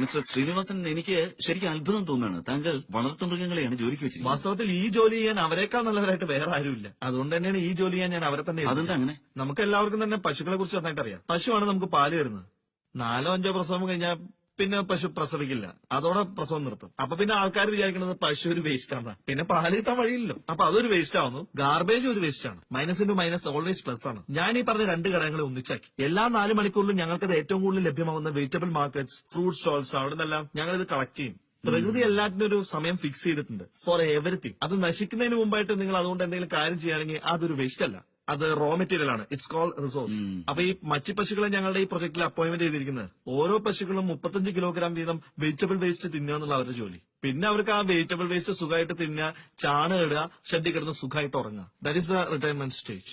Mister Sreenivasan, എനിക്ക് ശരിക്കും അത്ഭുതം തോന്നുകയാണ്. താങ്കൾ വളർത്തുമൃഗങ്ങളെയാണ് ജോലിക്ക് വെച്ചിരിക്കുന്നത്. വാസ്തവത്തിൽ ഈ ജോലി ചെയ്യാൻ അവരെക്കാൾ നല്ലവരായിട്ട് വേറെ ആരുമില്ല. അതുകൊണ്ട് തന്നെയാണ് ഈ ജോലി ചെയ്യാൻ ഞാൻ അവരെ തന്നെ. അതെന്താ അങ്ങനെ? നമുക്ക് എല്ലാവർക്കും തന്നെ പശുക്കളെ കുറിച്ച് നന്നായിട്ട് അറിയാം. പശുവാണ് നമുക്ക് പാല് തരുന്നത്. 4-5 പ്രസവം കഴിഞ്ഞാൽ പിന്നെ പശു പ്രസവിക്കില്ല, അതോടെ പ്രസവം നിർത്തും. അപ്പൊ പിന്നെ ആൾക്കാർ വിചാരിക്കുന്നത് പശു ഒരു വേസ്റ്റ് ആണ്, പിന്നെ പാല് കിട്ടാൻ വഴിയില്ലല്ലോ. അപ്പൊ അതൊരു വേസ്റ്റ് ആവുന്നു. ഗാർബേജ് ഒരു വേസ്റ്റ് ആണ്. Minus into minus always plus ആണ്. ഞാൻ ഈ പറഞ്ഞ 2 ഘടകങ്ങളെ ഒന്നിച്ചാക്കി. എല്ലാ 4 മണിക്കൂറിലും ഞങ്ങൾക്കത് ഏറ്റവും കൂടുതൽ ലഭ്യമാകുന്ന വെജിറ്റബിൾ മാർക്കറ്റ്സ്, ഫ്രൂട്ട് സ്റ്റോൾസ്, അവിടെ നിന്നെല്ലാം ഞങ്ങൾ ഇത് കളക്ട് ചെയ്യും. പ്രകൃതി എല്ലാത്തിനും ഒരു സമയം ഫിക്സ് ചെയ്തിട്ടുണ്ട് ഫോർ എവരിത്തിങ്. അത് നശിക്കുന്നതിന് മുമ്പായിട്ട് നിങ്ങൾ അതുകൊണ്ട് എന്തെങ്കിലും കാര്യം ചെയ്യുകയാണെങ്കിൽ അതൊരു വേസ്റ്റ് അല്ല, അത് റോ മെറ്റീരിയൽ ആണ്. It's called resource. അപ്പൊ ഈ മറ്റു പശുക്കളെ ഞങ്ങളുടെ ഈ പ്രൊജക്ടിൽ അപ്പോയിന്റ്മെന്റ് ചെയ്തിരിക്കുന്നത് ഓരോ പശുക്കളും 35 കിലോഗ്രാം വീതം വെജിറ്റബിൾ വേസ്റ്റ് തിന്നുക എന്നുള്ള അവരുടെ ജോലി. പിന്നെ അവർക്ക് ആ വെജിറ്റബിൾ വേസ്റ്റ് സുഖമായിട്ട് തിന്നുക, ചാണകം ഇടുക, ഷെഡിൽ കിടന്ന് സുഖമായിട്ട് ഉറങ്ങുക. That is the retirement stage.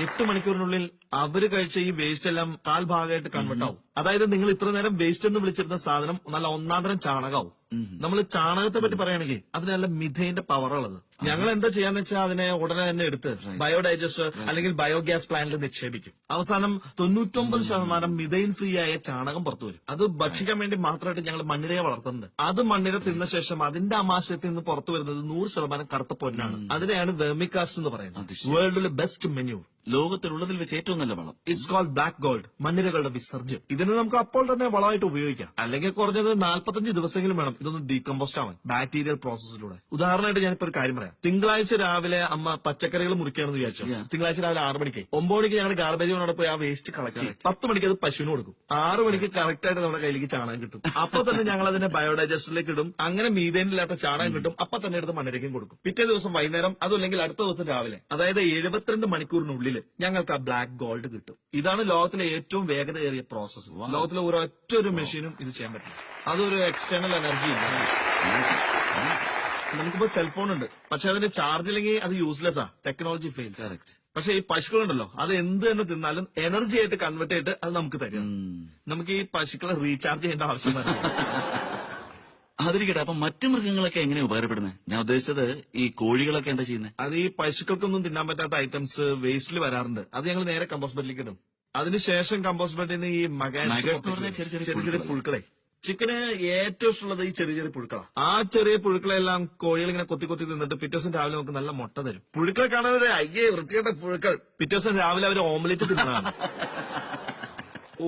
8 മണിക്കൂറിനുള്ളിൽ അവര് കഴിച്ച ഈ വേസ്റ്റ് എല്ലാം കാൽഭാഗമായിട്ട് കൺവേർട്ട് ആവും. അതായത് നിങ്ങൾ ഇത്ര നേരം വേസ്റ്റ് എന്ന് വിളിച്ചിരുന്ന സാധനം നല്ല ഒന്നാന്തരം ചാണകമാവും. നമ്മൾ ചാണകത്തെ പറ്റി പറയുകയാണെങ്കിൽ അതിന് നല്ല മിഥൈന്റെ പവറുള്ളത്. ഞങ്ങൾ എന്താ ചെയ്യാന്ന് വെച്ചാൽ അതിനെ ഉടനെ തന്നെ എടുത്ത് ബയോഡൈജസ്റ്റർ അല്ലെങ്കിൽ ബയോഗ്യാസ് പ്ലാന്റിൽ നിക്ഷേപിക്കും. അവസാനം 99% മിഥൈൻ ഫ്രീ ആയ ചാണകം പുറത്തു വരും. അത് ഭക്ഷിക്കാൻ വേണ്ടി മാത്രമായിട്ട് ഞങ്ങൾ മണ്ണിരയെ വളർത്തുന്നുണ്ട്. അത് മണ്ണിര തിന്ന ശേഷം അതിന്റെ ആമാശയത്തിൽ നിന്ന് പുറത്തു വരുന്നത് 100% കറുത്ത പൊന്നാണ്. അതിനെയാണ് വെർമികാസ്റ്റ് എന്ന് പറയുന്നത്. വേൾഡിലെ ബെസ്റ്റ് മെന്യൂ, ലോകത്തിലുള്ളതിൽ വെച്ച് ഏറ്റവും നല്ല വളം. ഇറ്റ്സ് കോൾഡ് ബ്ലാക്ക് ഗോൾഡ്, മണ്ണിരകളുടെ വിസർജ്യം. ഇതിന് നമുക്ക് അപ്പോൾ തന്നെ വളമായിട്ട് ഉപയോഗിക്കാം. അല്ലെങ്കിൽ കുറഞ്ഞത് 45 ദിവസമെങ്കിലും വേണം ഇതൊന്ന് ഡീകമ്പോസ്റ്റ് ആവാൻ ബാക്ടീരിയൽ പ്രോസസ്സിലൂടെ. ഉദാഹരണമായിട്ട് ഞാനിപ്പോ ഒരു കാര്യം പറയാം. തിങ്കളാഴ്ച രാവിലെ അമ്മ പച്ചക്കറികൾ മുറിക്കുകയാണെന്ന് വിചാരിച്ചു. തിങ്കളാഴ്ച രാവിലെ 6 മണിക്ക് 9 മണിക്ക് ഞങ്ങളുടെ ഗാർബേജിനോട് പോയി ആ വേസ്റ്റ് കളക്ട് ചെയ്യും. 10 മണിക്ക് അത് പശുവിന് കൊടുക്കും. 6 മണിക്ക് കറക്റ്റ് ആയിട്ട് നമ്മുടെ കയ്യിലേക്ക് ചാണകം കിട്ടും. അപ്പൊ തന്നെ ഞങ്ങൾ അതിനെ ബയോഡൈജസ്റ്ററിലേക്ക് ഇടും. അങ്ങനെ മീഥേനില്ലാത്ത ചാണകം കിട്ടും. അപ്പൊ തന്നെ എടുത്ത് മണ്ണിരയ്ക്കും കൊടുക്കും. പിറ്റേ ദിവസം വൈകുന്നേരം, അതല്ലെങ്കിൽ അടുത്ത ദിവസം രാവിലെ, അതായത് 72 മണിക്കൂറിനുള്ളിൽ ഞങ്ങൾക്ക് ആ ബ്ലാക്ക് ഗോൾഡ് കിട്ടും. ഇതാണ് ലോകത്തിലെ ഏറ്റവും വേഗതയേറിയ പ്രോസസ്സ്. ലോകത്തിലെ ഒരൊറ്റ ഒരു മെഷീനും ഇത് ചെയ്യാൻ പറ്റില്ല. അതൊരു എക്സ്റ്റേണൽ എനർജി ഇല്ല. നമുക്കിപ്പോ സെൽഫോൺ ഉണ്ട്, പക്ഷെ അതിന്റെ ചാർജ് ഇല്ലെങ്കിൽ അത് യൂസ്ലെസ് ആ. Technology fail. പക്ഷെ ഈ പശുക്കളുണ്ടല്ലോ, അത് എന്ത് തന്നെ തിന്നാലും എനർജി ആയിട്ട് കൺവേർട്ട് ചെയ്തിട്ട് അത് നമുക്ക് തരും. നമുക്ക് ഈ പശുക്കളെ റീചാർജ് ചെയ്യേണ്ട ആവശ്യം വരില്ല. അതിരിക്കട്ടെ, അപ്പൊ മറ്റു മൃഗങ്ങളൊക്കെ എങ്ങനെ ഉപകാരപ്പെടുന്നത്? ഞാൻ ഉദ്ദേശിച്ചത് ഈ കോഴികളൊക്കെ എന്താ ചെയ്യുന്നത്? അത് ഈ പശുക്കൾക്കൊന്നും തിന്നാൻ പറ്റാത്ത ഐറ്റംസ് വേസ്റ്റിൽ വരാറുണ്ട്. അത് ഞങ്ങൾ നേരെ കമ്പോസ്റ്റ് ബെഡിലേക്ക് ഇടും. അതിനുശേഷം കമ്പോസ്റ്റ് ബെഡിൽ നിന്ന് ഈ ചെറിയ ചെറിയ പുഴുക്കളെ, ചിക്കന് ഏറ്റവും ഇഷ്ടമുള്ളത് ഈ ചെറിയ ചെറിയ പുഴുക്കളാണ്. ആ ചെറിയ പുഴുക്കളെല്ലാം കോഴികൾ ഇങ്ങനെ കൊത്തി കൊത്തി തിന്നിട്ട് പിറ്റേ ദിവസം രാവിലെ നമുക്ക് നല്ല മുട്ട തരും. പുഴുക്കളെ കാണാൻ ഒരു അയ്യേ വൃത്തികെട്ട പുഴുക്കൾ. പിറ്റേ ദിവസം രാവിലെ അവർ ഓംലെറ്റ് തിന്നതാണ്.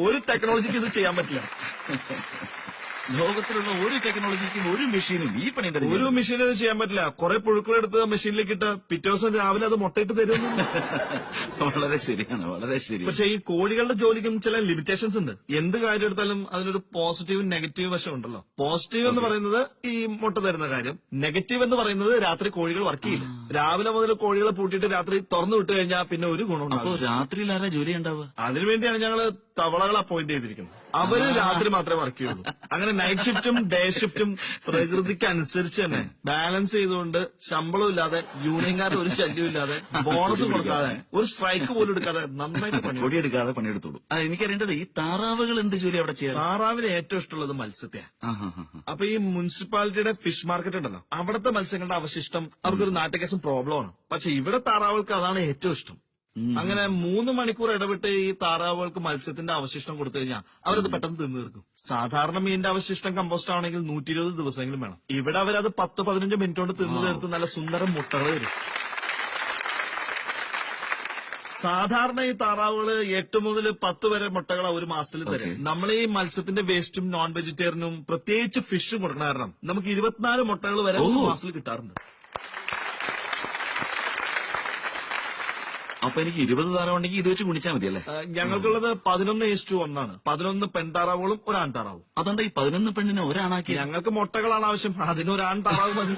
ഒരു ടെക്നോളജിക്ക് ഇത് ചെയ്യാൻ പറ്റില്ല. ലോകത്തിലുള്ള ഒരു ടെക്നോളജിക്കും ഒരു മെഷീനും ഈ പണി ഒരു മെഷീനും ഇത് ചെയ്യാൻ പറ്റില്ല. കുറെ പുഴുക്കളെടുത്ത് മെഷീനിലേക്ക് ഇട്ട് പിറ്റേ ദിവസം രാവിലെ അത് മുട്ടയിട്ട് തരും. വളരെ ശരിയാണ്, വളരെ ശരി. പക്ഷെ ഈ കോഴികളുടെ ജോലിക്കും ചില ലിമിറ്റേഷൻസ് ഉണ്ട്. എന്ത് കാര്യം എടുത്താലും അതിനൊരു പോസിറ്റീവും നെഗറ്റീവ് വശം ഉണ്ടല്ലോ. പോസിറ്റീവ് എന്ന് പറയുന്നത് ഈ മുട്ട തരുന്ന കാര്യം. നെഗറ്റീവ് എന്ന് പറയുന്നത് രാത്രി കോഴികൾ വർക്ക് ചെയ്യില്ല. രാവിലെ മുതൽ കോഴികളെ പൂട്ടിയിട്ട് രാത്രി തുറന്നു വിട്ടു കഴിഞ്ഞാൽ പിന്നെ ഒരു ഗുണം. അപ്പോ രാത്രിയിൽ ആരാ ജോലി ഉണ്ടാവുക? അതിനുവേണ്ടിയാണ് ഞങ്ങള് തവളകൾ അപ്പോയിന്റ് ചെയ്തിരിക്കുന്നത്. അവര് രാത്രി മാത്രമേ വർക്ക് ചെയ്യുള്ളൂ. അങ്ങനെ നൈറ്റ് ഷിഫ്റ്റും ഡേ ഷിഫ്റ്റും പ്രകൃതിക്ക് അനുസരിച്ച് തന്നെ ബാലൻസ് ചെയ്തുകൊണ്ട് ശമ്പളം ഇല്ലാതെ, യൂണിയൻകാരുടെ ഒരു ശല്യം ഇല്ലാതെ, ബോണസ് കൊടുക്കാതെ, ഒരു സ്ട്രൈക്ക് പോലും എടുക്കാതെ നന്നായിട്ട് പൊടിയെടുക്കാതെ പണിയെടുത്തോളൂ. എനിക്കറിയേണ്ടത് ഈ താറാവുകൾ എന്ത് ജോലി അവിടെ ചെയ്യാം? താറാവിന് ഏറ്റവും ഇഷ്ടമുള്ളത് മത്സ്യത്തെയാണ്. അപ്പൊ ഈ മുനിസിപ്പാലിറ്റിയുടെ ഫിഷ് മാർക്കറ്റ് ഉണ്ടല്ലോ, അവിടുത്തെ മത്സ്യങ്ങളുടെ അവശിഷ്ടം അവർക്കൊരു നാട്ടുകേസും പ്രോബ്ലമാണ്. പക്ഷെ ഇവിടെ താറാവുകൾക്ക് അതാണ് ഏറ്റവും ഇഷ്ടം. അങ്ങനെ 3 മണിക്കൂർ ഇടവിട്ട് ഈ താറാവുകൾക്ക് മത്സ്യത്തിന്റെ അവശിഷ്ടം കൊടുത്തു കഴിഞ്ഞാൽ അവരത് പെട്ടെന്ന് തിന്നു തീർക്കും. സാധാരണ മീനിന്റെ അവശിഷ്ടം കമ്പോസ്റ്റ് ആണെങ്കിൽ 120 ദിവസമെങ്കിലും വേണം. ഇവിടെ അവരത് 10-15 മിനിറ്റ് കൊണ്ട് തിന്നു തീർത്ത് നല്ല സുന്ദരം മുട്ടകൾ തരും. സാധാരണ ഈ താറാവുകൾ 8 മുതൽ 10 വരെ മുട്ടകൾ ഒരു മാസത്തിൽ തരും. നമ്മൾ ഈ മത്സ്യത്തിന്റെ വേസ്റ്റും നോൺ വെജിറ്റേറിയനും പ്രത്യേകിച്ച് ഫിഷും കൊടുക്കുന്ന കാരണം നമുക്ക് 24 മുട്ടകൾ വരെ ഒരു മാസത്തിൽ കിട്ടാറുണ്ട്. അപ്പൊ എനിക്ക് 20 താറാവ് ഉണ്ടെങ്കിൽ ഇത് വെച്ച് ഗുണിച്ചാൽ മതിയല്ലേ? ഞങ്ങൾക്കുള്ളത് 11:1 11 പെൺതാറാവുകളും ഒരു ആൺതാറാവും. അതെന്താ ഈ 11 പെണ്ണിനെ ഒരാണാക്കി? ഞങ്ങൾക്ക് മുട്ടകളാണ് ആവശ്യം, അതിനൊരാൺ താറാവ് മതി.